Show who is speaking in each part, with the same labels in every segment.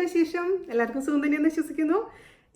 Speaker 1: വിശേഷം? എല്ലാവർക്കും സുഖം തന്നെയെന്ന് വിശ്വസിക്കുന്നു.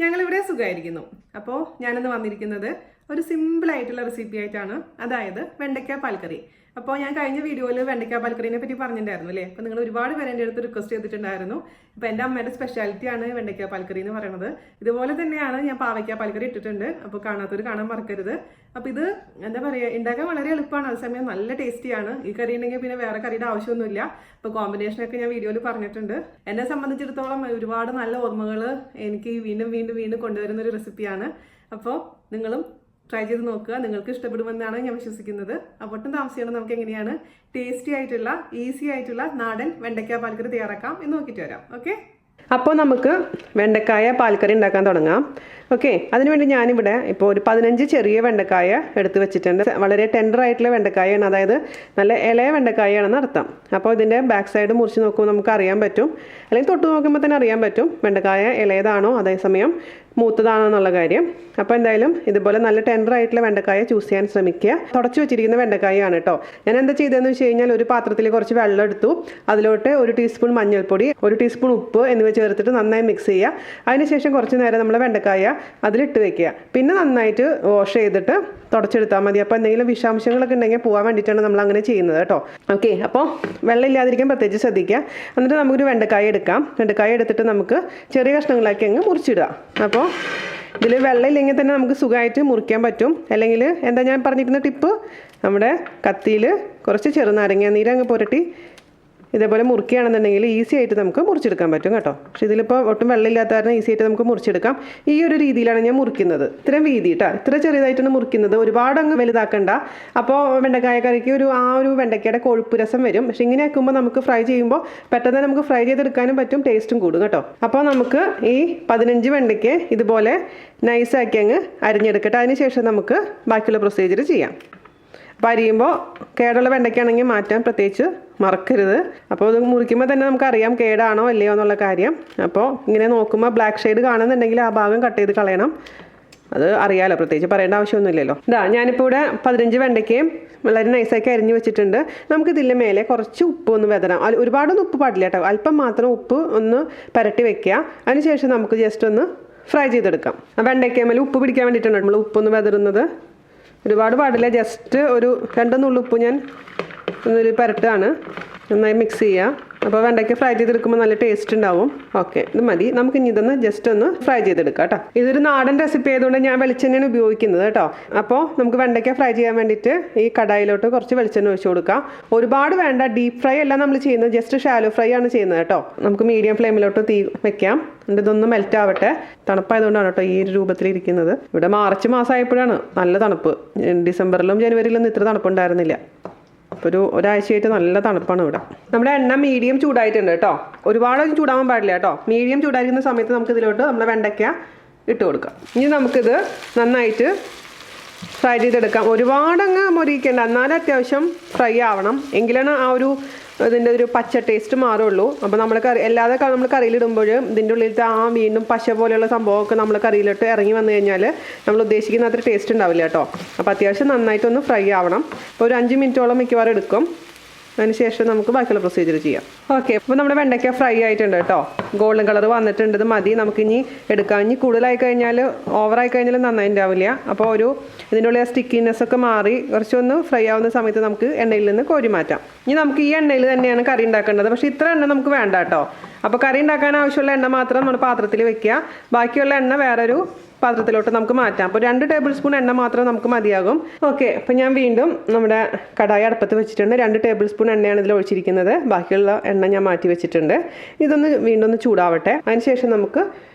Speaker 1: ഞങ്ങളിവിടെ സുഖമായിരിക്കുന്നു. അപ്പോൾ ഞാനിന്ന് വന്നിരിക്കുന്നത് ഒരു സിമ്പിൾ ആയിട്ടുള്ള റെസിപ്പി ആയിട്ടാണ്, അതായത് വെണ്ടയ്ക്ക പാൽക്കറി. അപ്പോൾ ഞാൻ കഴിഞ്ഞ വീഡിയോയിൽ വെണ്ടയ്ക്ക പാൽക്കറിനെ പറ്റി പറഞ്ഞിട്ടുണ്ടായിരുന്നു അല്ലേ? അപ്പോൾ നിങ്ങൾ ഒരുപാട് പേര് എൻ്റെ അടുത്ത് റിക്വസ്റ്റ് ചെയ്തിട്ടുണ്ടായിരുന്നു. ഇപ്പോൾ എൻ്റെ അമ്മയുടെ സ്പെഷ്യാലിറ്റിയാണ് വെണ്ടയ്ക്ക പാൽക്കറി എന്ന് പറയുന്നത്. ഇതുപോലെ തന്നെയാണ് ഞാൻ പാവയ്ക്ക പാൽക്കറി ഇട്ടിട്ടുണ്ട്. അപ്പോൾ കാണാത്തവർ കാണാൻ മറക്കരുത്. അപ്പോൾ ഇത് എന്താ പറയുക, ഉണ്ടാക്കാൻ വളരെ എളുപ്പമാണ്, അതേസമയം നല്ല ടേസ്റ്റിയാണ്. ഈ കറി ഉണ്ടെങ്കിൽ പിന്നെ വേറെ കറിയുടെ ആവശ്യമൊന്നുമില്ല. അപ്പോൾ കോമ്പിനേഷനൊക്കെ ഞാൻ വീഡിയോയിൽ പറഞ്ഞിട്ടുണ്ട്. എന്നെ സംബന്ധിച്ചിടത്തോളം ഒരുപാട് നല്ല ഓർമ്മകൾ എനിക്ക് വീണ്ടും വീണ്ടും വീണ്ടും കൊണ്ടുവരുന്ന ഒരു റെസിപ്പിയാണ്. അപ്പോൾ നിങ്ങളും ട്രൈ ചെയ്ത് നോക്കുക, നിങ്ങൾക്ക് ഇഷ്ടപ്പെടുമെന്നാണ് ഞാൻ വിശ്വസിക്കുന്നത്. അപ്പോൾ ഒട്ടും താമസിക്കണം, നമുക്ക് എങ്ങനെയാണ് ടേസ്റ്റി ആയിട്ടുള്ള ഈസി ആയിട്ടുള്ള നാടൻ വെണ്ടയ്ക്ക പാൽക്കറി തയ്യാറാക്കാം എന്ന് നോക്കിയിട്ട് വരാം. ഓക്കെ, അപ്പോൾ നമുക്ക് വെണ്ടക്കായ പാൽക്കറി ഉണ്ടാക്കാൻ തുടങ്ങാം. ഓക്കെ, അതിനുവേണ്ടി ഞാനിവിടെ ഇപ്പോൾ ഒരു 15 ചെറിയ വെണ്ടക്കായ എടുത്ത് വെച്ചിട്ടുണ്ട്. വളരെ ടെൻഡർ ആയിട്ടുള്ള വെണ്ടക്കായാണ്, അതായത് നല്ല ഇളയ വെണ്ടക്കായാണെന്ന് അർത്ഥം. അപ്പോൾ ഇതിൻ്റെ ബാക്ക് സൈഡ് മുറിച്ച് നോക്കുമ്പോൾ നമുക്ക് അറിയാൻ പറ്റും, അല്ലെങ്കിൽ തൊട്ട് നോക്കുമ്പോൾ തന്നെ അറിയാൻ പറ്റും വെണ്ടക്കായ ഇളയതാണോ അതേസമയം മൂത്തതാണോ എന്നുള്ള കാര്യം. അപ്പോൾ എന്തായാലും ഇതുപോലെ നല്ല ടെൻഡർ ആയിട്ടുള്ള വെണ്ടക്കായ ചൂസ് ചെയ്യാൻ ശ്രമിക്കുക. തുടച്ചു വെച്ചിരിക്കുന്ന വെണ്ടക്കായാണ് കേട്ടോ. ഞാൻ എന്താ ചെയ്തതെന്ന് വെച്ച് കഴിഞ്ഞാൽ ഒരു പാത്രത്തിൽ കുറച്ച് വെള്ളം എടുത്തു, അതിലോട്ട് 1 ടീസ്പൂൺ മഞ്ഞൾപ്പൊടി, 1 ടീസ്പൂൺ ഉപ്പ് എന്നിവ ചേർത്തിട്ട് നന്നായി മിക്സ് ചെയ്യുക. അതിനുശേഷം കുറച്ച് നേരം നമ്മൾ വെണ്ടക്കായ അതിലിട്ട് വെക്കുക. പിന്നെ നന്നായിട്ട് വാഷ് ചെയ്തിട്ട് തുടച്ചെടുത്താൽ മതി. അപ്പോൾ എന്തെങ്കിലും വിഷാംശങ്ങളൊക്കെ ഉണ്ടെങ്കിൽ പോകാൻ വേണ്ടിയിട്ടാണ് നമ്മൾ അങ്ങനെ ചെയ്യുന്നത് കേട്ടോ. ഓക്കെ, അപ്പോൾ വെള്ളം ഇല്ലാതിരിക്കാൻ പ്രത്യേകിച്ച് ശ്രദ്ധിക്കുക. എന്നിട്ട് നമുക്കൊരു വെണ്ടക്കായ എടുക്കാം. വെണ്ടക്കായ എടുത്തിട്ട് നമുക്ക് ചെറിയ കഷ്ണങ്ങളാക്കി അങ്ങ് മുറിച്ചിടുക. അപ്പോൾ ഇതിൽ വെള്ളം ഇല്ലെങ്കിൽ തന്നെ നമുക്ക് സുഖമായിട്ട് മുറിക്കാൻ പറ്റും. അല്ലെങ്കിൽ എന്താ ഞാൻ പറഞ്ഞിരുന്ന ടിപ്പ്, നമ്മുടെ കത്തിയിൽ കുറച്ച് ചെറുനാരങ്ങ നീരങ്ങ് പുരട്ടി ഇതേപോലെ മുറിക്കുകയാണെന്നുണ്ടെങ്കിൽ ഈസി ആയിട്ട് നമുക്ക് മുറിച്ചെടുക്കാൻ പറ്റും കേട്ടോ. പക്ഷെ ഇതിലിപ്പോൾ ഒട്ടും വെള്ളമില്ലാത്ത കാരണം ഈസി ആയിട്ട് നമുക്ക് മുറിച്ചെടുക്കാം. ഈ ഒരു രീതിയിലാണ് ഞാൻ മുറിക്കുന്നത്. ഇത്രയും വീതി കേട്ടോ, ഇത്ര ചെറിയതായിട്ടാണ് മുറിക്കുന്നത്, ഒരുപാട് അങ്ങ് വലുതാക്കണ്ട. അപ്പോൾ വെണ്ടക്കായ കറിക്ക് ആ ഒരു വെണ്ടക്കയുടെ കൊഴുപ്പ് രസം വരും. പക്ഷെ ഇങ്ങനെ ആക്കുമ്പോൾ നമുക്ക് ഫ്രൈ ചെയ്യുമ്പോൾ പെട്ടെന്ന് നമുക്ക് ഫ്രൈ ചെയ്തെടുക്കാനും പറ്റും, ടേസ്റ്റും കൂടും കേട്ടോ. അപ്പോൾ നമുക്ക് ഈ 15 വെണ്ടയ്ക്ക് ഇതുപോലെ നൈസാക്കി അങ്ങ് അരിഞ്ഞെടുക്കട്ടെ. അതിനുശേഷം നമുക്ക് ബാക്കിയുള്ള പ്രൊസീജിയർ ചെയ്യാം. അപ്പോൾ അരിയുമ്പോൾ കേടുള്ള വെണ്ടയ്ക്കാണെങ്കിൽ മാറ്റാൻ പ്രത്യേകിച്ച് മറക്കരുത്. അപ്പോൾ അത് മുറിക്കുമ്പോൾ തന്നെ നമുക്കറിയാം കേടാണോ അല്ലയോ എന്നുള്ള കാര്യം. അപ്പോൾ ഇങ്ങനെ നോക്കുമ്പോൾ ബ്ലാക്ക് ഷെയ്ഡ് കാണുന്നുണ്ടെങ്കിൽ ആ ഭാഗം കട്ട് ചെയ്ത് കളയണം. അത് അറിയാലോ, പ്രത്യേകിച്ച് പറയേണ്ട ആവശ്യമൊന്നുമില്ലല്ലോ. ഞാനിപ്പോൾ ഇവിടെ 15 വെണ്ടയ്ക്കയും വളരെ നൈസാക്കി അരിഞ്ഞ് വെച്ചിട്ടുണ്ട്. നമുക്കിതിൻ്റെ മേലെ കുറച്ച് ഉപ്പ് ഒന്ന് വിതറാം. ഒരുപാടൊന്നും ഉപ്പ് പാടില്ല കേട്ടോ, അല്പം മാത്രം ഉപ്പ് ഒന്ന് പുരട്ടി വെക്കുക. അതിനുശേഷം നമുക്ക് ജസ്റ്റ് ഒന്ന് ഫ്രൈ ചെയ്തെടുക്കാം. വെണ്ടയ്ക്ക മേലെ ഉപ്പ് പിടിക്കാൻ വേണ്ടിയിട്ടാണ് നമ്മൾ ഉപ്പൊന്ന് വിതറുന്നത്. ഒരുപാട് പാടില്ല, ജസ്റ്റ് ഒരു 2 നുള്ളുപ്പ് ഞാൻ ഒന്നൊരു പുരട്ടാണ്. നന്നായി മിക്സ് ചെയ്യുക. അപ്പോൾ വെണ്ടയ്ക്ക ഫ്രൈ ചെയ്തെടുക്കുമ്പോൾ നല്ല ടേസ്റ്റ് ഉണ്ടാവും. ഓക്കെ, ഇത് മതി. നമുക്ക് ഇനി ഇതൊന്ന് ജസ്റ്റ് ഒന്ന് ഫ്രൈ ചെയ്തെടുക്കാം കേട്ടോ. ഇതൊരു നാടൻ റെസിപ്പി ആയതുകൊണ്ട് ഞാൻ വെളിച്ചെണ്ണയാണ് ഉപയോഗിക്കുന്നത് കേട്ടോ. അപ്പോൾ നമുക്ക് വെണ്ടയ്ക്ക ഫ്രൈ ചെയ്യാൻ വേണ്ടിയിട്ട് ഈ കടായിലോട്ട് കുറച്ച് വെളിച്ചെണ്ണ ഒഴിച്ച് കൊടുക്കാം. ഒരുപാട് വേണ്ട, ഡീപ്പ് ഫ്രൈ അല്ല നമ്മൾ ചെയ്യുന്നത്, ജസ്റ്റ് ഷാലോ ഫ്രൈ ആണ് ചെയ്യുന്നത് കേട്ടോ. നമുക്ക് മീഡിയം ഫ്ലെയിമിലോട്ട് തീ വെക്കാം. എന്നിട്ട് ഇതൊന്ന് മെൽറ്റ് ആവട്ടെ. തണുപ്പായതുകൊണ്ടാണ് കേട്ടോ ഈ ഒരു രൂപത്തിലിരിക്കുന്നത്. ഇവിടെ മാർച്ച് മാസമായപ്പോഴാണ് നല്ല തണുപ്പ്. ഡിസംബറിലും ജനുവരിയിലൊന്നും ഇത്ര തണുപ്പുണ്ടായിരുന്നില്ല. അപ്പോൾ ഒരാഴ്ചയായിട്ട് നല്ല തണുപ്പാണ് ഇവിടെ. നമ്മുടെ എണ്ണ മീഡിയം ചൂടായിട്ടുണ്ട് കേട്ടോ, ഒരുപാട് ചൂടാവാൻ പാടില്ല കേട്ടോ. മീഡിയം ചൂടായിരിക്കുന്ന സമയത്ത് നമുക്ക് ഇതിലോട്ട് നമ്മുടെ വെണ്ടയ്ക്ക ഇട്ട് കൊടുക്കാം. ഇനി നമുക്കിത് നന്നായിട്ട് ഫ്രൈ ചെയ്തെടുക്കാം. ഒരുപാടങ്ങ് മൊരിയിക്കേണ്ട, എന്നാലും അത്യാവശ്യം ഫ്രൈ ആവണം, എങ്കിലാണ് ആ ഒരു ഇതിൻ്റെ ഒരു പച്ച ടേസ്റ്റ് മാറുള്ളൂ. അപ്പോൾ നമ്മൾ അല്ലാതെ നമ്മൾ കറിയിലിടുമ്പോൾ ഇതിൻ്റെ ഉള്ളിലത്തെ വീണ്ടും പശ പോലെയുള്ള സംഭവമൊക്കെ നമ്മൾ കറിയിലോട്ട് ഇറങ്ങി വന്നു കഴിഞ്ഞാൽ നമ്മൾ ഉദ്ദേശിക്കുന്ന അത്ര ടേസ്റ്റ് ഉണ്ടാവില്ല കേട്ടോ. അപ്പോൾ അത്യാവശ്യം നന്നായിട്ടൊന്ന് ഫ്രൈ ആവണം. അപ്പോൾ ഒരു 5 മിനിറ്റോളം മിക്കവാറും എടുക്കും. അതിനുശേഷം നമുക്ക് ബാക്കിയുള്ള പ്രൊസീജിയർ ചെയ്യാം. ഓക്കെ, അപ്പോൾ നമ്മുടെ വെണ്ടയ്ക്ക ഫ്രൈ ആയിട്ടുണ്ട് കേട്ടോ, ഗോൾഡൻ കളർ വന്നിട്ടുണ്ട്. ഇത് മതി, നമുക്കിനി എടുക്കാം. ഇനി കൂടുതലായി കഴിഞ്ഞാൽ ഓവറായി കഴിഞ്ഞാൽ നന്നായി ഉണ്ടാവില്ല. അപ്പോൾ ഇതിൻ്റെ ഉള്ളിൽ സ്റ്റിക്കിനെസ് ഒക്കെ മാറി കുറച്ചൊന്ന് ഫ്രൈ ആവുന്ന സമയത്ത് നമുക്ക് എണ്ണയിൽ നിന്ന് കോരി മാറ്റാം. ഇനി നമുക്ക് ഈ എണ്ണയിൽ തന്നെയാണ് കറി ഉണ്ടാക്കേണ്ടത്. പക്ഷേ ഇത്ര എണ്ണ നമുക്ക് വേണ്ട കേട്ടോ. അപ്പോൾ കറി ഉണ്ടാക്കാൻ ആവശ്യമുള്ള എണ്ണ മാത്രം നമ്മൾ പാത്രത്തിൽ വെക്കുക, ബാക്കിയുള്ള എണ്ണ വേറൊരു പാത്രത്തിലോട്ട് നമുക്ക് മാറ്റാം. അപ്പോൾ 2 ടേബിൾ സ്പൂൺ എണ്ണ മാത്രം നമുക്ക് മതിയാകും. ഓക്കെ, അപ്പോൾ ഞാൻ വീണ്ടും നമ്മുടെ കടായി അടുപ്പത്ത് വെച്ചിട്ടുണ്ട്. 2 ടേബിൾ സ്പൂൺ എണ്ണയാണ് ഇതിൽ ഒഴിച്ചിരിക്കുന്നത്. ബാക്കിയുള്ള എണ്ണ ഞാൻ മാറ്റി വെച്ചിട്ടുണ്ട്. ഇതൊന്ന് വീണ്ടും ഒന്ന് ചൂടാവട്ടെ. അതിനുശേഷം നമുക്ക്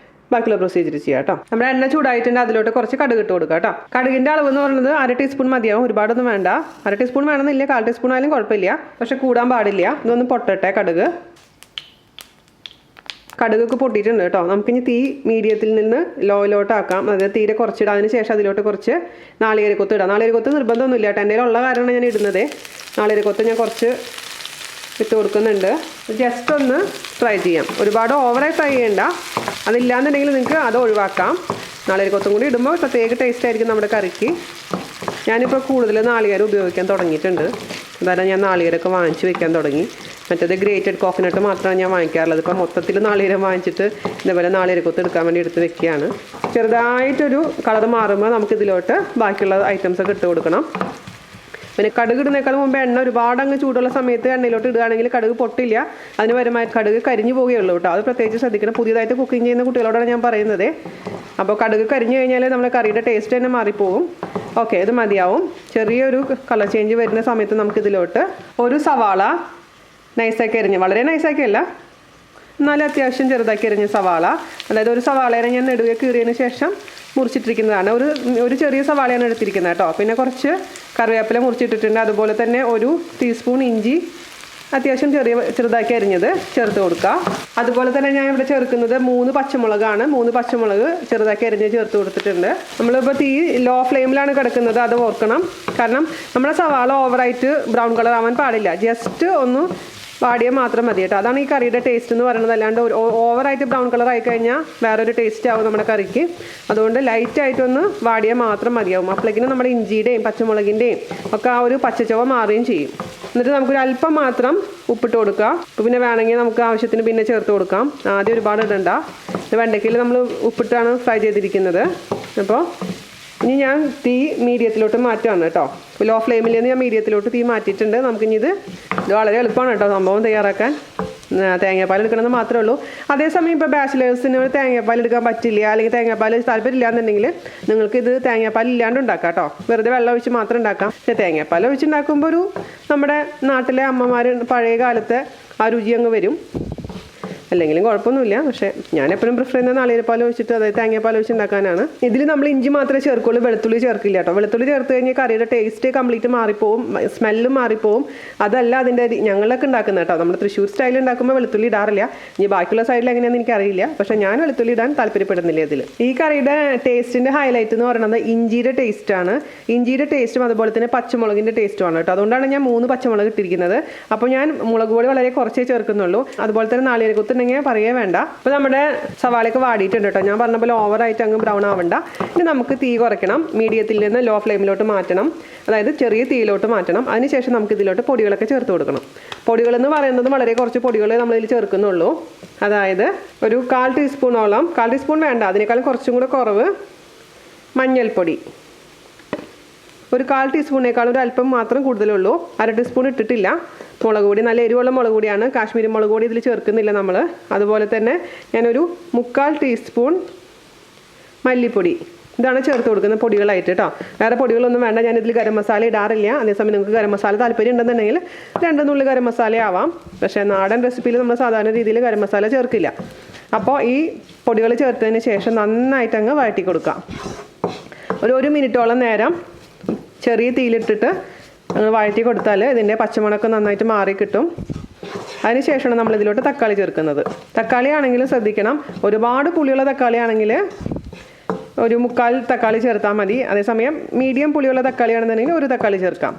Speaker 1: ബാക്കിയുള്ള പ്രൊസീജിയർ ചെയ്യാം കേട്ടോ. നമ്മുടെ എണ്ണ ചൂടായിട്ടുണ്ട്, അതിലോട്ട് കുറച്ച് കടുക് ഇട്ട് കൊടുക്കുക കേട്ടോ. കടുകിൻ്റെ അളവ് എന്ന് പറയുന്നത് 1/2 ടീസ്പൂൺ മതിയാവും, ഒരുപാടൊന്നും വേണ്ട. 1/2 ടീസ്പൂൺ വേണമെന്നില്ല, 1/4 ടീസ്പൂൺ ആയാലും കുഴപ്പമില്ല, പക്ഷെ കൂടാൻ പാടില്ല. ഇതൊന്ന് പൊട്ടട്ടെ കടുകൊക്കെ പൊട്ടിയിട്ടുണ്ട് കേട്ടോ. നമുക്കിനി തീ മീഡിയത്തിൽ നിന്ന് ലോയിലോട്ടാക്കാം. അതായത് തീരെ കുറച്ചിടാം. അതിന് ശേഷം അതിലോട്ട് കുറച്ച് നാളികേരക്കൊത്ത് ഇടാം. നാളികേരക്കൊത്ത് നിർബന്ധമൊന്നുമില്ല കേട്ടോ, എൻ്റെ ഉള്ള കാരണമാണ് ഞാൻ ഇടുന്നത്. നാളികേരക്കൊത്ത് ഞാൻ കുറച്ച് ഇട്ട് കൊടുക്കുന്നുണ്ട്. ജസ്റ്റ് ഒന്ന് ഫ്രൈ ചെയ്യാം, ഒരുപാട് ഓവറായി ഫ്രൈ ചെയ്യണ്ട. അതില്ലാന്നുണ്ടെങ്കിൽ നിങ്ങൾക്ക് അത് ഒഴിവാക്കാം. നാളികേരക്കൊത്തും കൂടി ഇടുമ്പോൾ പ്രത്യേക ടേസ്റ്റ് ആയിരിക്കും നമ്മുടെ കറിക്ക്. ഞാനിപ്പോൾ കൂടുതൽ നാളികേരം ഉപയോഗിക്കാൻ തുടങ്ങിയിട്ടുണ്ട്. അതായത് ഞാൻ നാളികേരമൊക്കെ വാങ്ങിച്ച് വെക്കാൻ തുടങ്ങി. മറ്റേത് ഗ്രേറ്റഡ് കോക്കനട്ട് മാത്രമാണ് ഞാൻ വാങ്ങിക്കാറുള്ളത്. ഇപ്പം മൊത്തത്തിൽ നാളികേരം വാങ്ങിച്ചിട്ട് ഇതേപോലെ നാളികേരക്കൊത്ത് എടുക്കാൻ വേണ്ടി എടുത്ത് വെക്കുകയാണ്. ചെറുതായിട്ടൊരു കളർ മാറുമ്പോൾ നമുക്കിതിലോട്ട് ബാക്കിയുള്ള ഐറ്റംസൊക്കെ ഇട്ട് കൊടുക്കണം. പിന്നെ കടുക് ഇടുന്നേക്കാൾ മുമ്പ് എണ്ണ ഒരുപാട് അങ്ങ് ചൂടുള്ള സമയത്ത് എണ്ണയിലോട്ട് ഇടുകയാണെങ്കിൽ കടുക് പൊട്ടില്ല, അതിന് പരമായി കടുക് കരിഞ്ഞു പോവുകയുള്ളൂ കേട്ടോ. അത് പ്രത്യേകിച്ച് ശ്രദ്ധിക്കണം. പുതിയതായിട്ട് കുക്കിംഗ് ചെയ്യുന്ന കുട്ടികളോടാണ് ഞാൻ പറയുന്നത്. അപ്പോൾ കടുക് കരിഞ്ഞു കഴിഞ്ഞാൽ നമ്മുടെ കറിയുടെ ടേസ്റ്റ് തന്നെ മാറിപ്പോവും. ഓക്കെ, ഇത് മതിയാവും. ചെറിയൊരു കളർ ചേഞ്ച് വരുന്ന സമയത്ത് നമുക്കിതിലോട്ട് ഒരു സവാള നൈസാക്കി അരിഞ്ഞ്, വളരെ നൈസാക്കിയല്ല എന്നാലും അത്യാവശ്യം ചെറുതാക്കി അരിഞ്ഞ സവാള, അതായത് ഒരു സവാളേനെ ഞാൻ നെടുകെ കീറിയതിന് ശേഷം മുറിച്ചിട്ടിരിക്കുന്നതാണ്. ഒരു ചെറിയ സവാളയാണ് എടുത്തിരിക്കുന്നത് കേട്ടോ. പിന്നെ കുറച്ച് കറിവേപ്പില മുറിച്ചിട്ടിട്ടുണ്ട്. അതുപോലെ തന്നെ ഒരു ടീസ്പൂൺ ഇഞ്ചി അത്യാവശ്യം ചെറുതാക്കി അരിഞ്ഞത് ചേർത്ത് കൊടുക്കുക. അതുപോലെ തന്നെ ഞാൻ ഇവിടെ ചേർക്കുന്നത് 3 പച്ചമുളകാണ്. 3 പച്ചമുളക് ചെറുതാക്കി അരിഞ്ഞ് ചേർത്ത് കൊടുത്തിട്ടുണ്ട്. നമ്മളിപ്പോൾ തീ ലോ ഫ്ലെയിമിലാണ് കിടക്കുന്നത്, അത് ഓർക്കണം. കാരണം നമ്മുടെ സവാള ഓവറായിട്ട് ബ്രൗൺ കളർ ആവാൻ പാടില്ല, ജസ്റ്റ് ഒന്ന് വാടിയാൽ മാത്രം മതി കേട്ടോ. അതാണ് ഈ കറിയുടെ ടേസ്റ്റ് എന്ന് പറയുന്നത്. അല്ലാണ്ട് ഓവറായിട്ട് ബ്രൗൺ കളർ ആയിക്കഴിഞ്ഞാൽ വേറൊരു ടേസ്റ്റ് ആവും നമ്മുടെ കറിക്ക്. അതുകൊണ്ട് ലൈറ്റായിട്ടൊന്ന് വാടിയാൽ മാത്രം മതിയാവും. അപ്പോഴേക്കിനും നമ്മുടെ ഇഞ്ചിയുടെയും പച്ചമുളകിൻ്റെയും ഒക്കെ ആ ഒരു പച്ചച്ചവ മാറുകയും ചെയ്യും. എന്നിട്ട് നമുക്കൊരു അല്പം മാത്രം ഉപ്പിട്ട് കൊടുക്കുക. അപ്പോൾ പിന്നെ വേണമെങ്കിൽ നമുക്ക് ആവശ്യത്തിന് പിന്നെ ചേർത്ത് കൊടുക്കാം. ആദ്യം ഒരുപാട് ഇടണ്ട. വെണ്ടയ്ക്കയിൽ നമ്മൾ ഉപ്പിട്ടാണ് ഫ്രൈ ചെയ്തിരിക്കുന്നത്. അപ്പോൾ ഇനി ഞാൻ തീ മീഡിയത്തിലോട്ട് മാറ്റുകയാണ് കേട്ടോ. ലോ ഫ്ലെയിമിൽ നിന്ന് ഞാൻ മീഡിയത്തിലോട്ട് തീ മാറ്റിയിട്ടുണ്ട്. നമുക്കിനി ഇത് വളരെ എളുപ്പമാണ് കേട്ടോ സംഭവം തയ്യാറാക്കാൻ. തേങ്ങാപ്പാൽ എടുക്കണമെന്ന് മാത്രമേ ഉള്ളൂ. അതേസമയം ഇപ്പോൾ ബാച്ചിലേഴ്സിന് തേങ്ങാപ്പാൽ എടുക്കാൻ പറ്റില്ല, അല്ലെങ്കിൽ തേങ്ങാപ്പാൽ താല്പര്യമില്ല എന്നുണ്ടെങ്കിൽ നിങ്ങൾക്ക് ഇത് തേങ്ങാപ്പാൽ ഇല്ലാണ്ട് ഉണ്ടാക്കാം കേട്ടോ. വെറുതെ വെള്ളം ഒഴിച്ച് മാത്രം ഉണ്ടാക്കാം. പക്ഷേ തേങ്ങാപ്പാൽ ഒഴിച്ചുണ്ടാക്കുമ്പോൾ ഒരു നമ്മുടെ നാട്ടിലെ അമ്മമാർ പഴയ കാലത്തെ ആ രുചി അങ്ങ് വരും. അല്ലെങ്കിലും കുഴപ്പമൊന്നുമില്ല. പക്ഷേ ഞാൻ എപ്പോഴും പ്രിഫർ ചെയ്യുന്ന നാളികേരപ്പാൽ ഒഴിച്ചിട്ട്, അതായത് തേങ്ങാപ്പാൽ ഒഴിച്ചുണ്ടാക്കാനാണ്. ഇതിൽ നമ്മൾ ഇഞ്ചി മാത്രമേ ചേർക്കുള്ളൂ, വെളുത്തുള്ളി ചേർക്കില്ല കേട്ടോ. വെളുത്തുള്ളി ചേർത്ത് കഴിഞ്ഞാൽ കറിയുടെ ടേസ്റ്റ് കംപ്ലീറ്റ് മാറിപ്പോവും, സ്മെല്ലും മാറിപ്പോവും. അതല്ല അതിൻ്റെ ഞങ്ങളൊക്കെ ഉണ്ടാക്കുന്നത് കേട്ടോ. നമ്മൾ തൃശ്ശൂർ സ്റ്റൈൽ ഉണ്ടാക്കുമ്പോൾ വെളുത്തുള്ളി ഇടാറില്ല. ഇനി ബാക്കിയുള്ള സൈഡിൽ എങ്ങനെയാണെന്ന് എനിക്കറിയില്ല. പക്ഷേ ഞാൻ വെളുത്തുള്ളി ഇടാൻ താല്പര്യപ്പെടുന്നില്ല ഇതിൽ. ഈ കറിയുടെ ടേസ്റ്റിൻ്റെ ഹൈലൈറ്റ് എന്ന് പറയുന്നത് ഇഞ്ചിയുടെ ടേസ്റ്റാണ്. ഇഞ്ചിയുടെ ടേസ്റ്റും അതുപോലെ തന്നെ പച്ചമുളകിൻ്റെ ടേസ്റ്റുമാണ് കേട്ടോ. അതുകൊണ്ടാണ് ഞാൻ 3 പച്ചമുളക് ഇട്ടിരിക്കുന്നത്. അപ്പോൾ ഞാൻ മുളക് പൊടി വളരെ കുറച്ചേ ചേർക്കുന്നുള്ളൂ. അതുപോലെ തന്നെ നാളികേരക്കൊത്ത് പറയേ വേണ്ട. അപ്പോൾ നമ്മുടെ സവാളയൊക്കെ വാടിയിട്ടുണ്ട് കേട്ടോ. ഞാൻ പറഞ്ഞ പോലെ ഓവറായിട്ട് അങ്ങ് ബ്രൗൺ ആവണ്ട. ഇനി നമുക്ക് തീ കുറയ്ക്കണം. മീഡിയത്തിൽ നിന്ന് ലോ ഫ്ലെയിമിലോട്ട് മാറ്റണം, അതായത് ചെറിയ തീയിലോട്ട് മാറ്റണം. അതിനുശേഷം നമുക്ക് ഇതിലോട്ട് പൊടികളൊക്കെ ചേർത്ത് കൊടുക്കണം. പൊടികളെന്ന് പറയുന്നത് വളരെ കുറച്ച് പൊടികൾ നമ്മളിതിൽ ചേർക്കുന്നുള്ളൂ. അതായത് ഒരു 1/4 ടീസ്പൂണോളം, 1/4 ടീസ്പൂൺ വേണ്ട, അതിനേക്കാളും കുറച്ചും കൂടെ കുറവ് മഞ്ഞൾപ്പൊടി. ഒരു 1/4 ടീസ്പൂണിനേക്കാളും ഒരു അല്പം മാത്രം കൂടുതലുള്ളൂ. 1/2 ടീസ്പൂൺ ഇട്ടിട്ടില്ല. മുളക് പൊടി നല്ല എരിവുള്ള മുളക് പൊടിയാണ്, കാശ്മീരി മുളക് പൊടി ഇതിൽ ചേർക്കുന്നില്ല നമ്മൾ. അതുപോലെ തന്നെ ഞാനൊരു 3/4 ടീസ്പൂൺ മല്ലിപ്പൊടി, ഇതാണ് ചേർത്ത് കൊടുക്കുന്ന പൊടികളായിട്ട് കേട്ടോ. വേറെ പൊടികളൊന്നും വേണ്ട. ഞാനിതിൽ ഗരം മസാല ഇടാറില്ല. അതേസമയം നിങ്ങൾക്ക് ഗരം മസാല താല്പര്യം ഉണ്ടെന്നുണ്ടെങ്കിൽ 2 നുള്ളി ഗരം മസാല ആവാം. പക്ഷേ നാടൻ റെസിപ്പിയിൽ നമ്മൾ സാധാരണ രീതിയിൽ ഗരം മസാല ചേർക്കില്ല. അപ്പോൾ ഈ പൊടികൾ ചേർത്തതിന് ശേഷം നന്നായിട്ട് അങ്ങ് വഴറ്റി കൊടുക്കാം. ഒരു 1 മിനിറ്റോളം നേരം ചെറിയ തീയിലിട്ടിട്ട് വഴറ്റി കൊടുത്താൽ ഇതിൻ്റെ പച്ചമുളകൊക്കെ നന്നായിട്ട് മാറി കിട്ടും. അതിനുശേഷമാണ് നമ്മളിതിലോട്ട് തക്കാളി ചേർക്കുന്നത്. തക്കാളി ആണെങ്കിലും ശ്രദ്ധിക്കണം, ഒരുപാട് പുളിയുള്ള തക്കാളി ആണെങ്കിൽ ഒരു 3/4 തക്കാളി ചേർത്താൽ മതി. അതേസമയം മീഡിയം പുളിയുള്ള തക്കാളി ആണെന്നുണ്ടെങ്കിൽ 1 തക്കാളി ചേർക്കാം.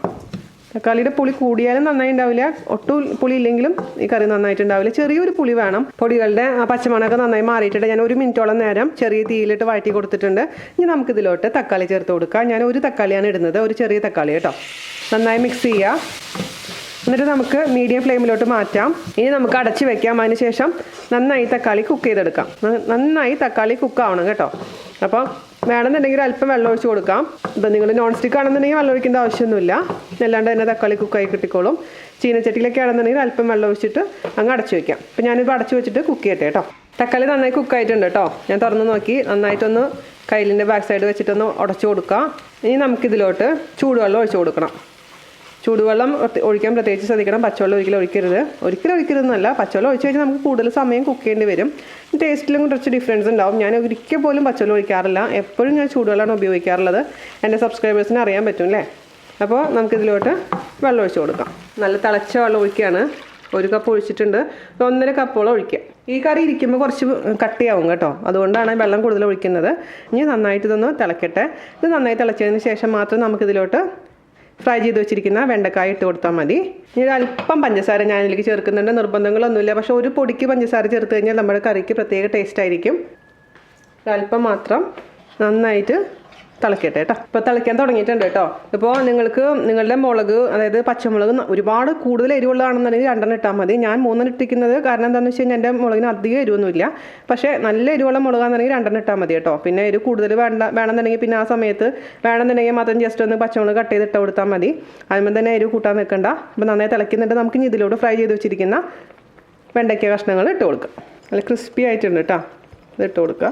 Speaker 1: തക്കാളിയുടെ പുളി കൂടിയാലും നന്നായി ഉണ്ടാവില്ല, ഒട്ടും പുളി ഇല്ലെങ്കിലും ഈ കറി നന്നായിട്ടുണ്ടാവില്ല. ചെറിയൊരു പുളി വേണം. പൊടികളുടെ പച്ചമണമൊക്കെ നന്നായി മാറിയിട്ടുണ്ട്. ഞാൻ 1 മിനിറ്റോളം നേരം ചെറിയ തീയിലിട്ട് വഴറ്റി കൊടുത്തിട്ടുണ്ട്. ഇനി നമുക്കിതിലോട്ട് തക്കാളി ചേർത്ത് കൊടുക്കാം. ഞാൻ 1 തക്കാളിയാണ് ഇടുന്നത്, ഒരു ചെറിയ തക്കാളി കേട്ടോ. നന്നായി മിക്സ് ചെയ്യുക. എന്നിട്ട് നമുക്ക് മീഡിയം ഫ്ലെയിമിലോട്ട് മാറ്റാം. ഇനി നമുക്ക് അടച്ച് വെക്കാം. അതിനുശേഷം നന്നായി തക്കാളി കുക്ക് ചെയ്തെടുക്കാം. നന്നായി തക്കാളി കുക്കാവണം കേട്ടോ. അപ്പോൾ വേണമെന്നുണ്ടെങ്കിൽ അല്പം വെള്ളം ഒഴിച്ച് കൊടുക്കാം. ഇപ്പം നിങ്ങൾ നോൺ സ്റ്റിക്ക് ആണെന്നുണ്ടെങ്കിൽ വെള്ളം ഒഴിക്കേണ്ട ആവശ്യമൊന്നുമില്ല, അല്ലാണ്ട് തന്നെ തക്കാളി കുക്കായി കിട്ടിക്കോളും. ചീനച്ചട്ടിയിലൊക്കെ ആണെന്നുണ്ടെങ്കിൽ അല്പം വെള്ളം ഒഴിച്ചിട്ട് അങ്ങ് അടച്ച് വയ്ക്കാം. അപ്പം ഞാനിപ്പോൾ അടച്ച് വെച്ചിട്ട് കുക്ക് ചെയ്യട്ടെ കേട്ടോ. തക്കാളി നന്നായി കുക്കായിട്ടുണ്ട് കേട്ടോ. ഞാൻ തുറന്ന് നോക്കി. നന്നായിട്ടൊന്ന് കയ്യിലിൻ്റെ ബാക്ക് സൈഡ് വെച്ചിട്ടൊന്ന് ഉടച്ച് കൊടുക്കാം. ഇനി നമുക്കിതിലോട്ട് ചൂടുവെള്ളം ഒഴിച്ച് കൊടുക്കണം. ചൂടുവെള്ളം ഒഴിക്കാൻ പ്രത്യേകിച്ച് ശ്രദ്ധിക്കണം. പച്ചവെള്ളം ഒരിക്കലും ഒഴിക്കരുതെന്നല്ല. പച്ചവെള്ളം ഒഴിച്ച് കഴിഞ്ഞാൽ നമുക്ക് കൂടുതൽ സമയം കുക്ക് ചെയ്യേണ്ടി വരും. ടേസ്റ്റിലും കുറച്ച് ഡിഫറൻസ് ഉണ്ടാവും. ഞാൻ ഒരിക്കൽ പോലും പച്ചവെള്ളം ഒഴിക്കാറില്ല. എപ്പോഴും ഞാൻ ചൂടുവെള്ളമാണ് ഉപയോഗിക്കാറുള്ളത്. എൻ്റെ സബ്സ്ക്രൈബേഴ്സിന് അറിയാൻ പറ്റും അല്ലേ. അപ്പോൾ നമുക്കിതിലോട്ട് വെള്ളം ഒഴിച്ച് കൊടുക്കാം. നല്ല തിളച്ച വെള്ളം ഒഴിക്കുകയാണ്. 1 കപ്പ് ഒഴിച്ചിട്ടുണ്ട്. 1.5 കപ്പോളം ഒഴിക്കുക. ഈ കറി ഇരിക്കുമ്പോൾ കുറച്ച് കട്ടിയാവും കേട്ടോ. അതുകൊണ്ടാണ് വെള്ളം കൂടുതൽ ഒഴിക്കുന്നത്. ഇനി നന്നായിട്ട് ഇതൊന്ന് തിളക്കട്ടെ. ഇത് നന്നായി തിളച്ചതിന് ശേഷം മാത്രം നമുക്കിതിലോട്ട് ഫ്രൈ ചെയ്ത് വെച്ചിരിക്കുന്ന വെണ്ടക്കായ ഇട്ട് കൊടുത്താൽ മതി. ഇനി അല്പം പഞ്ചസാര ഞാൻ ഇതിലേക്ക് ചേർക്കുന്നുണ്ട്. നിർബന്ധങ്ങളൊന്നുമില്ല. പക്ഷേ ഒരു പൊടിക്ക് പഞ്ചസാര ചേർത്ത് കഴിഞ്ഞാൽ നമ്മുടെ കറിക്ക് പ്രത്യേക ടേസ്റ്റ് ആയിരിക്കും. അല്പം മാത്രം നന്നായിട്ട് തിളക്കട്ടെ കേട്ടോ. ഇപ്പോൾ തിളയ്ക്കാൻ തുടങ്ങിയിട്ടുണ്ട് കേട്ടോ. ഇപ്പോൾ നിങ്ങൾക്ക് നിങ്ങളുടെ മുളക്, അതായത് പച്ചമുളക് ഒരുപാട് കൂടുതൽ എരിവുള്ളതാണെന്നുണ്ടെങ്കിൽ 2 ഇട്ടാൽ മതി. ഞാൻ 3 ഇട്ടിരിക്കുന്നത് കാരണം എന്താണെന്ന് വെച്ച് കഴിഞ്ഞാൽ എൻ്റെ മുളകിന് അധികം എരിവൊന്നുമില്ല. പക്ഷേ നല്ല എരിവുള്ള മുളകാണെന്നുണ്ടെങ്കിൽ 2 ഇട്ടാൽ മതി കേട്ടോ. പിന്നെ എരിവ് കൂടുതൽ വേണമെന്നുണ്ടെങ്കിൽ പിന്നെ ആ സമയത്ത് വേണമെന്നുണ്ടെങ്കിൽ മാത്രം ജസ്റ്റ് ഒന്ന് പച്ചമുളക് കട്ട് ചെയ്ത് ഇട്ട് കൊടുത്താൽ മതി. അതുമ്പോൾ തന്നെ എരിവ് കൂട്ടാൻ നിൽക്കണ്ട. അപ്പോൾ നന്നായി തിളയ്ക്കുന്നുണ്ട്. നമുക്ക് ഇനി ഇതിലൂടെ ഫ്രൈ ചെയ്ത് വെച്ചിരിക്കുന്ന വെണ്ടയ്ക്ക കഷ്ണങ്ങൾ ഇട്ട് കൊടുക്കുക. നല്ല ക്രിസ്പി ആയിട്ടുണ്ട് കേട്ടോ. ഇത് ഇട്ട് കൊടുക്കുക.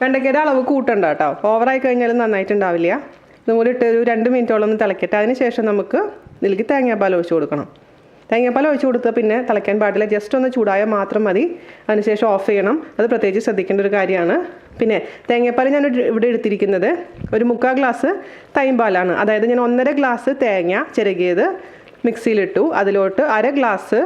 Speaker 1: വെണ്ടയ്ക്കയുടെ അളവ് കൂട്ടണ്ട കേട്ടോ. ഓവറായി കഴിഞ്ഞാലും നന്നായിട്ടുണ്ടാവില്ല. ഇതുകൂടി ഇട്ട് ഒരു 2 മിനിറ്റോളം ഒന്ന് തിളക്കട്ടെ. അതിന് ശേഷം നമുക്ക് ഇതിലേക്ക് തേങ്ങാപ്പാൽ ഒഴിച്ച് കൊടുക്കണം. തേങ്ങാപ്പാൽ ഒഴിച്ച് കൊടുത്താൽ പിന്നെ തിളയ്ക്കാൻ പാടില്ല. ജസ്റ്റ് ഒന്ന് ചൂടായാൽ മാത്രം മതി. അതിനുശേഷം ഓഫ് ചെയ്യണം. അത് പ്രത്യേകിച്ച് ശ്രദ്ധിക്കേണ്ട ഒരു കാര്യമാണ്. പിന്നെ തേങ്ങാപ്പാൽ ഞാൻ ഇവിടെ എടുത്തിരിക്കുന്നത് ഒരു 3/4 ഗ്ലാസ് തൈമ്പാലാണ്. അതായത് ഞാൻ 1.5 ഗ്ലാസ് തേങ്ങ ചിരകിയത് മിക്സിയിലിട്ടു. അതിലോട്ട് 1/2 ഗ്ലാസ്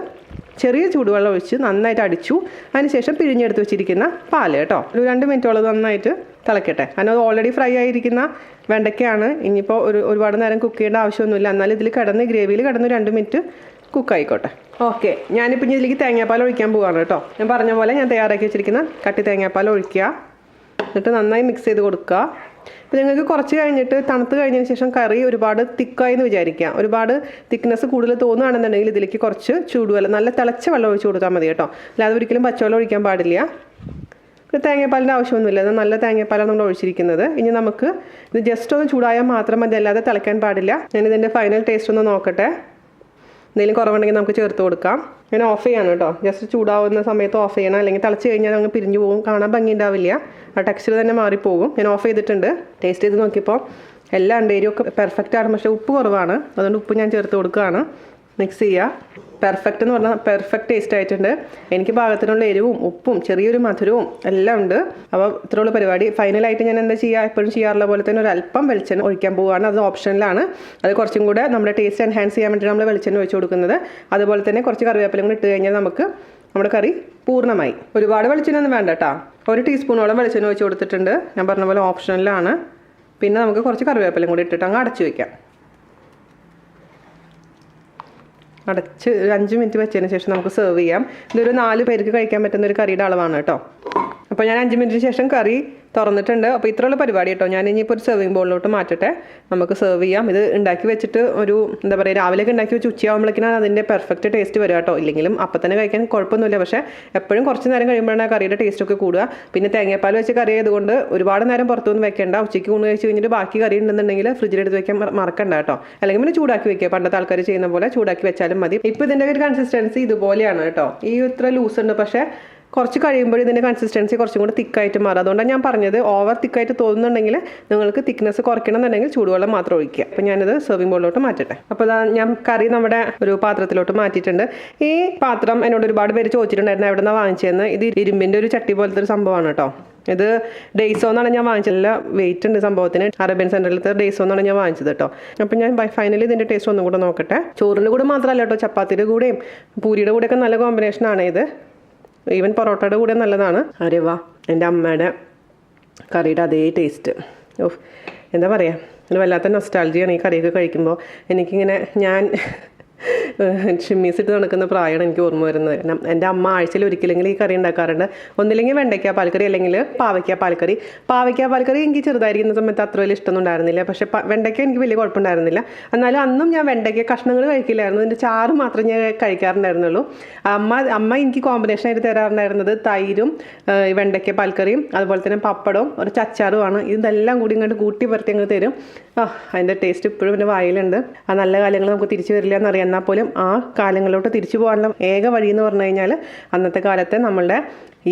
Speaker 1: ചെറിയ ചൂടുവെള്ളം ഒഴിച്ച് നന്നായിട്ട് അടിച്ചു. അതിനുശേഷം പിഴിഞ്ഞെടുത്ത് വെച്ചിരിക്കുന്ന പാല് കേട്ടോ. ഒരു 2 മിനിറ്റോളം നന്നായിട്ട് തിളക്കട്ടെ. കാരണം അത് ഓൾറെഡി ഫ്രൈ ആയിരിക്കുന്ന വെണ്ടയ്ക്കയാണ്. ഇനിയിപ്പോൾ ഒരുപാട് നേരം കുക്ക് ചെയ്യേണ്ട ആവശ്യമൊന്നുമില്ല. എന്നാലും ഇതിൽ ഗ്രേവിയിൽ കിടന്ന് 2 മിനിറ്റ് കുക്കായിക്കോട്ടെ. ഓക്കെ, ഞാനിപ്പോൾ ഇനി ഇതിലേക്ക് തേങ്ങാപ്പാൽ ഒഴിക്കാൻ പോവാണ് കേട്ടോ. ഞാൻ പറഞ്ഞ പോലെ ഞാൻ തയ്യാറാക്കി വെച്ചിരിക്കുന്ന കട്ടി തേങ്ങാപ്പാൽ ഒഴിക്കുക. എന്നിട്ട് നന്നായി മിക്സ് ചെയ്ത് കൊടുക്കുക. അപ്പോൾ നിങ്ങൾക്ക് കുറച്ച് കഴിഞ്ഞിട്ട് തണുത്ത് കഴിഞ്ഞതിന് ശേഷം കറി ഒരുപാട് തിക്കായി എന്ന് വിചാരിക്കുക. ഒരുപാട് തിക്നെസ് കൂടുതൽ തോന്നുകയാണെന്നുണ്ടെങ്കിൽ ഇതിലേക്ക് കുറച്ച് ചൂടുവെള്ളം, നല്ല തിളച്ച വെള്ളം ഒഴിച്ച് കൊടുത്താൽ മതി കേട്ടോ. അല്ലാതെ ഒരിക്കലും പച്ചവെള്ളം ഒഴിക്കാൻ പാടില്ല. തേങ്ങാപ്പാലിൻ്റെ ആവശ്യമൊന്നുമില്ല. അത് നല്ല തേങ്ങാപ്പാലാണ് നമ്മൾ ഒഴിച്ചിരിക്കുന്നത്. ഇനി നമുക്ക് ഇത് ജസ്റ്റ് ഒന്ന് ചൂടായാൽ മാത്രം മതി, അല്ലാതെ തിളയ്ക്കാൻ പാടില്ല. ഞാനിതിൻ്റെ ഫൈനൽ ടേസ്റ്റ് ഒന്ന് നോക്കട്ടെ. എന്തെങ്കിലും കുറവുണ്ടെങ്കിൽ നമുക്ക് ചേർത്ത് കൊടുക്കാം. ഞാൻ ഓഫ് ചെയ്യാണ് കേട്ടോ. ജസ്റ്റ് ചൂടാവുന്ന സമയത്ത് ഓഫ് ചെയ്യണം, അല്ലെങ്കിൽ തിളച്ച് കഴിഞ്ഞാൽ അങ്ങ് പിരിഞ്ഞു പോകും, കാണാൻ ഭംഗി ഉണ്ടാവില്ല, ആ ടെക്സ്ചർ തന്നെ മാറിപ്പോകും. ഞാൻ ഓഫ് ചെയ്തിട്ടുണ്ട്. ടേസ്റ്റ് ചെയ്ത് നോക്കിയപ്പോൾ എല്ലാ എരിവൊക്കെ പെർഫെക്റ്റ് ആണ്. പക്ഷേ ഉപ്പ് കുറവാണ്. അതുകൊണ്ട് ഉപ്പ് ഞാൻ ചേർത്ത് കൊടുക്കുകയാണ്. മിക്സ് ചെയ്യുക. പെർഫെക്റ്റ് എന്ന് പറഞ്ഞാൽ പെർഫെക്റ്റ് ടേസ്റ്റ് ആയിട്ടുണ്ട്. എനിക്ക് പാകത്തിനുള്ള എരിവും ഉപ്പും ചെറിയൊരു മധുരവും എല്ലാം ഉണ്ട്. അപ്പോൾ ഇത്രയുള്ള പരിപാടി. ഫൈനലായിട്ട് ഞാൻ എന്താ ചെയ്യുക, എപ്പോഴും ചെയ്യാറുള്ള പോലെ തന്നെ ഒരു അല്പം വെളിച്ചെണ്ണ ഒഴിക്കാൻ പോവുകയാണ്. അത് ഓപ്ഷനിലാണ്. അത് കുറച്ചും കൂടെ നമ്മുടെ ടേസ്റ്റ് എൻഹാൻസ് ചെയ്യാൻ വേണ്ടി നമ്മൾ വെളിച്ചെണ്ണ ഒഴിച്ച് കൊടുക്കുന്നത്. അതുപോലെ തന്നെ കുറച്ച് കറിവേപ്പിലയും കൂടി ഇട്ട് കഴിഞ്ഞാൽ നമുക്ക് നമ്മുടെ കറി പൂർണ്ണമായി. ഒരുപാട് വെളിച്ചെണ്ണ ഒന്നും വേണ്ട കേട്ടോ. 1 ടീസ്പൂണോളം വെളിച്ചെണ്ണ ഒഴിച്ച് കൊടുത്തിട്ടുണ്ട്. ഞാൻ പറഞ്ഞ പോലെ ഓപ്ഷനിലാണ്. പിന്നെ നമുക്ക് കുറച്ച് കറിവേപ്പിലയും കൂടി ഇട്ടിട്ട് അങ്ങ് അടച്ചു വയ്ക്കാം. അടച്ച് 5 മിനിറ്റ് വെച്ചതിന് ശേഷം നമുക്ക് സെർവ് ചെയ്യാം. ഇതൊരു 4 പേർക്ക് കഴിക്കാൻ പറ്റുന്ന ഒരു കറിയുടെ അളവാണ് കേട്ടോ. അപ്പോൾ ഞാൻ 5 മിനിറ്റിന് ശേഷം കറി തുറന്നിട്ടുണ്ട്. അപ്പോൾ ഇത്രയുള്ള പരിപാടി കേട്ടോ. ഞാൻ ഇനിയിപ്പോൾ ഒരു സെർവിങ് ബോളിലോട്ട് മാറ്റട്ടെ. നമുക്ക് സെർവ് ചെയ്യാം. ഇത് ഉണ്ടാക്കി വെച്ചിട്ട് ഒരു എന്താ പറയുക, രാവിലെയൊക്കെ ഉണ്ടാക്കി വെച്ച് ഉച്ചയാകുമ്പോഴേക്കാണ് അതിൻ്റെ പെർഫെക്റ്റ് ടേസ്റ്റ് വരിക കേട്ടോ. ഇല്ലെങ്കിലും അപ്പം തന്നെ കഴിക്കാൻ കുഴപ്പമൊന്നുമില്ല. പക്ഷേ എപ്പോഴും കുറച്ച് നേരം കഴിയുമ്പോഴാണ് കറിയുടെ ടേസ്റ്റൊക്കെ കൂടുക. പിന്നെ തേങ്ങാപ്പാൽ വെച്ച് കറി ആയതുകൊണ്ട് ഒരുപാട് നേരം പുറത്തുനിന്ന് വെക്കേണ്ട. ഉച്ചയ്ക്ക് ഊണ് കഴിച്ച് കഴിഞ്ഞിട്ട് ബാക്കി കറി ഉണ്ടെന്നുണ്ടെങ്കിൽ ഫ്രിഡ്ജിലെടുത്ത് വെക്കാൻ മറക്കണ്ട കേട്ടോ. അല്ലെങ്കിൽ പിന്നെ ചൂടാക്കി വെക്കുക. പണ്ടത്തെ ആൾക്കാർ ചെയ്യുന്ന പോലെ ചൂടാക്കി വെച്ചാലും മതി. ഇപ്പോൾ ഇതിൻ്റെ ഒരു കൺസിസ്റ്റൻസി ഇതുപോലെയാണ് കേട്ടോ. ഈ ഇത്ര ലൂസ് ഉണ്ട്. പക്ഷേ കുറച്ച് കഴിയുമ്പോൾ ഇതിൻ്റെ കൺസിസ്റ്റൻസി കുറച്ചും കൂടി തിക്കായിട്ട് മാറും. അതുകൊണ്ടാണ് ഞാൻ പറഞ്ഞത്, ഓവർ തിക്കായിട്ട് തോന്നുന്നുണ്ടെങ്കിൽ നിങ്ങൾക്ക് തിക്നെസ് കുറയ്ക്കണമെന്നുണ്ടെങ്കിൽ ചൂടുവെള്ളം മാത്രം ഒഴിക്കുക. അപ്പോൾ ഞാനിത് സെർവിങ് ബോളിലോട്ട് മാറ്റട്ടെ. അപ്പോൾ ഞാൻ കറി നമ്മുടെ ഒരു പാത്രത്തിലോട്ട് മാറ്റിയിട്ടുണ്ട്. ഈ പാത്രം എന്നോട് ഒരുപാട് പേര് ചോദിച്ചിട്ടുണ്ടായിരുന്നു എവിടെ നിന്നാണ് വാങ്ങിച്ചതെന്ന്. ഇത് ഇരുമ്പിൻ്റെ ഒരു ചട്ടി പോലത്തെ ഒരു സംഭവമാണ് കേട്ടോ. ഇത് ഡേയ്സോ എന്നാണ് ഞാൻ വാങ്ങിച്ചത്. നല്ല വെയിറ്റ് ഉണ്ട് സംഭവത്തിന്. അറേബ്യൻ സെൻറ്ററിലത്തെ ഡേയ്സോ എന്നാണ് ഞാൻ വാങ്ങിച്ചത് കേട്ടോ. അപ്പോൾ ഞാൻ ഫൈനലി ഇതിൻ്റെ ടേസ്റ്റ് ഒന്നും കൂടെ നോക്കട്ടെ. ചോറിൻ്റെ കൂടെ മാത്രമല്ല കേട്ടോ, ചപ്പാത്തിയുടെ കൂടെയും പൂരിയുടെ കൂടെയൊക്കെ നല്ല കോമ്പിനേഷനാണ് ഇത്. ഈവൻ പൊറോട്ടയുടെ കൂടെ നല്ലതാണ്. അരെ വാ, എൻ്റെ അമ്മയുടെ കറിയുടെ അതേ ടേസ്റ്റ്. ഓഹ്, എന്താ പറയുക, വല്ലാത്ത നൊസ്റ്റാൾജിയാണ് ഈ കറിയൊക്കെ കഴിക്കുമ്പോൾ. എനിക്കിങ്ങനെ ഞാൻ ഷിമ്മീസ് ഇട്ട് നടക്കുന്ന പ്രായമാണ് എനിക്ക് ഓർമ്മ വരുന്നത്. എൻ്റെ അമ്മ ആഴ്ചയിൽ ഒരിക്കലെങ്കിലും ഈ കറി ഉണ്ടാക്കാറുണ്ട്. ഒന്നില്ലെങ്കിൽ വെണ്ടയ്ക്ക പാൽക്കറി, അല്ലെങ്കിൽ പാവയ്ക്ക പാൽക്കറി. പാവയ്ക്ക പാൽക്കറി എനിക്ക് ചെറുതായിരിക്കുന്ന സമയത്ത് അത്ര വലിയ ഇഷ്ടമൊന്നും ഉണ്ടായിരുന്നില്ല. പക്ഷേ വെണ്ടയ്ക്ക എനിക്ക് വലിയ കുഴപ്പമുണ്ടായിരുന്നില്ല. എന്നാലും അന്നും ഞാൻ വെണ്ടയ്ക്ക കഷ്ണങ്ങൾ കഴിക്കില്ലായിരുന്നു. ഇതിൻ്റെ ചാറ് മാത്രമേ ഞാൻ കഴിക്കാറുണ്ടായിരുന്നുള്ളൂ. അമ്മ എനിക്ക് കോമ്പിനേഷൻ ആയിട്ട് തരാറുണ്ടായിരുന്നത് തൈരും വെണ്ടയ്ക്ക പാൽക്കറിയും അതുപോലെ തന്നെ പപ്പടവും ഒരു അച്ചാറുമാണ്. ഇതെല്ലാം കൂടി ഇങ്ങോട്ട് കൂട്ടി പുരട്ടി അങ്ങ് തരും. അതിൻ്റെ ടേസ്റ്റ് ഇപ്പോഴും എൻ്റെ വായിലുണ്ട്. ആ നല്ല കാലങ്ങൾ നമുക്ക് തിരിച്ചു വരില്ല എന്നറിയാം. എന്നാൽ പോലും ആ കാലങ്ങളിലോട്ട് തിരിച്ചു പോകാനുള്ള ഏക വഴി എന്ന് പറഞ്ഞു കഴിഞ്ഞാൽ അന്നത്തെ കാലത്തെ നമ്മളുടെ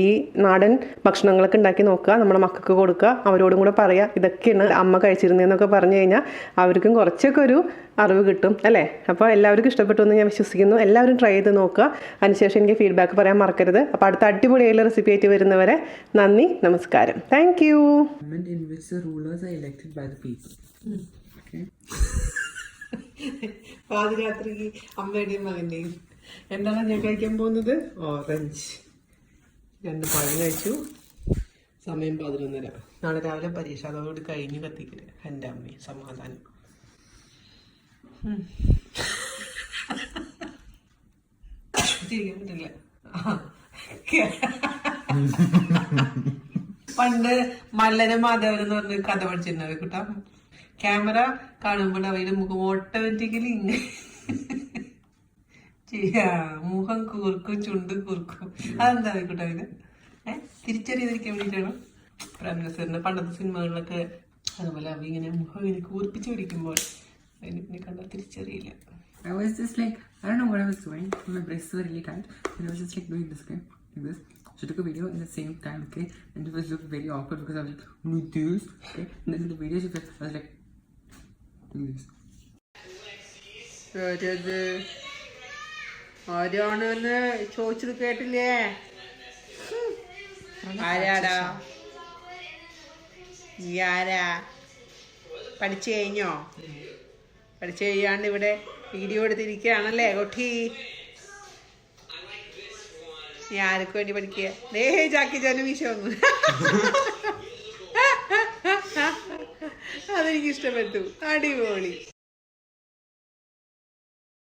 Speaker 1: ഈ നാടൻ ഭക്ഷണങ്ങളൊക്കെ ഉണ്ടാക്കി നോക്കുക, നമ്മുടെ മക്കൾക്ക് കൊടുക്കുക, അവരോടും കൂടെ പറയുക ഇതൊക്കെയാണ് അമ്മ കഴിച്ചിരുന്നതെന്നൊക്കെ പറഞ്ഞു കഴിഞ്ഞാൽ അവർക്കും കുറച്ചൊക്കെ ഒരു അറിവ് കിട്ടും അല്ലേ. അപ്പോൾ എല്ലാവർക്കും ഇഷ്ടപ്പെട്ടു എന്ന് ഞാൻ വിശ്വസിക്കുന്നു. എല്ലാവരും ട്രൈ ചെയ്ത് നോക്കുക. അതിനുശേഷം എനിക്ക് ഫീഡ്ബാക്ക് പറയാൻ മറക്കരുത്. അപ്പോൾ അടുത്ത അടിപൊളിയായുള്ള റെസിപ്പി ആയിട്ട് വരുന്നവരെ നന്ദി, നമസ്കാരം. Thank you. പാതിരാത്രി അമ്മയുടെയും മകൻ്റെയും എന്താണ് ഞാൻ കഴിക്കാൻ പോകുന്നത്? ഓറഞ്ച്. 2 പഴം കഴിച്ചു. സമയം 11:30. നാളെ രാവിലെ പരീക്ഷ, അതോടുകൂടി കഴിഞ്ഞ് കത്തിക്കല്. എൻ്റെ അമ്മ സമാധാനം. ചെയ്യാൻ പറ്റില്ല. പണ്ട് മല്ലനും മാധവൻ എന്ന് പറഞ്ഞ കഥ പഠിച്ചിട്ടുണ്ടാവും കൂട്ടാ. ക്യാമറ കാണുമ്പോൾ അവയുടെ മുഖം ഓട്ടോമാറ്റിക്കലി ഇങ്ങനെ ചെയ്യാ, മുഖം കൂർക്കും ചുണ്ട് കൂർക്കും. അതെന്താ കൂട്ടാ ഇത് തിരിച്ചറിയാതിരിക്കാൻ വേണ്ടിയിട്ടാണ്. പ്രേംനസീറിന്റെ പണ്ടത്തെ സിനിമകളിലൊക്കെ അതുപോലെ അവ ഇങ്ങനെ മുഖം ഇങ്ങനെ കൂർപ്പിച്ച് പിടിക്കുമ്പോൾ അതിനെ കണ്ടാൽ തിരിച്ചറിയില്ല.
Speaker 2: I was just like, I don't know what I was doing. My breasts were really tight, and I was just like doing this, okay, like this. She took a video in the same time, okay, and it was looked very awkward because I was like, like this, okay, and then in the video she was, I was like, doing this.
Speaker 1: ആരാണെന്ന് ചോദിച്ചത് കേട്ടില്ലേ? ആരാടാ നീ? ആരാ? പഠിച്ചു കഴിഞ്ഞോ? പഠിച്ചു കഴിയാണ്ട് ഇവിടെ വീഡിയോ എടുത്തിരിക്കുകയാണല്ലേ കൊട്ടി? നീ ആർക്ക് വേണ്ടി പഠിക്കുക? ജാക്കി ജാനും വീശ വന്നു. അതെനിക്ക് ഇഷ്ടപ്പെട്ടു. അടിപൊളി.